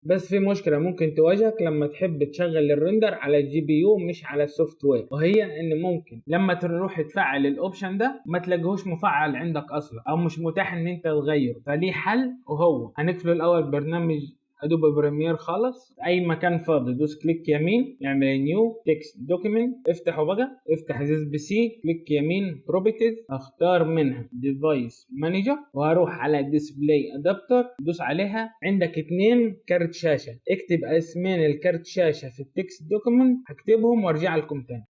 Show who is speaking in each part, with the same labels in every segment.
Speaker 1: بس في مشكلة ممكن تواجهك لما تحب تشغل الرندر على الجي بي يو مش على السوفت وير، وهي ان ممكن لما تروح تفعل الاوبشن ده ما تلاقيهوش مفعل عندك اصلا او مش متاح ان انت تغيره. فليه حل، وهو هنقفل الاول برنامج ادوبي بريمير خالص. اي مكان فاضي دوس كليك يمين، اعمل نيو تكست دوكيمنت، افتحه بقى، افتح زيز بي سي، كليك يمين بروبرتيز، اختار منها ديفايس مانجر، وهروح على ديسبلاي ادابتر، دوس عليها. عندك اتنين كارت شاشه، اكتب اسمين الكارت شاشه في التكست دوكيمنت، هكتبهم وارجع لكم تاني.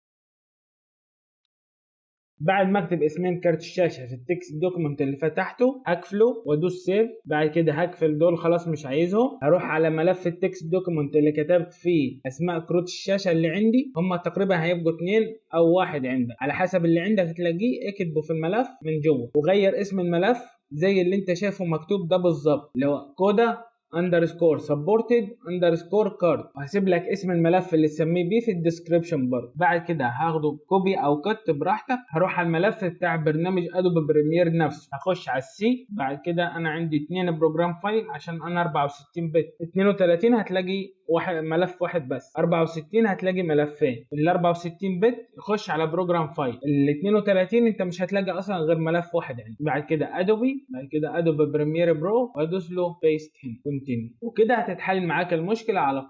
Speaker 1: بعد ما اكتب اسمين كارت الشاشه في التكست دوكيمنت اللي فتحته هقفله وادوس سيف. بعد كده هقفل دول خلاص مش عايزهم، هروح على ملف التكست دوكيمنت اللي كتبت فيه اسماء كروت الشاشه اللي عندي، هم تقريبا هيبقوا اتنين او واحد عندك على حسب اللي عندك هتلاقيه، اكتبه في الملف من جوه وغير اسم الملف زي اللي انت شايفه مكتوب ده بالظبط، اللي هو كودا اندرسكور سبورتد اندرسكور كارد، وهسيب لك اسم الملف اللي تسميه بيه في الديسكريبشن برضه. بعد كده هاخده كوبي او كت براحتك، هروح على الملف بتاع برنامج ادوبي بريمير نفسه، هخش على السي. بعد كده انا عندي 2 بروجرام فايل عشان انا 64 بت، 32 هتلاقي ملف واحد بس، 64 هتلاقي ملفين. ال 64 بت يخش على بروجرام فايل، ال 32 انت مش هتلاقي اصلا غير ملف واحد يعني. بعد كده ادوبي، بعد كده ادوبي بريمير برو، وادوس له بيست هنا كونتينيو، وكده هتتحل معاك المشكله على طول.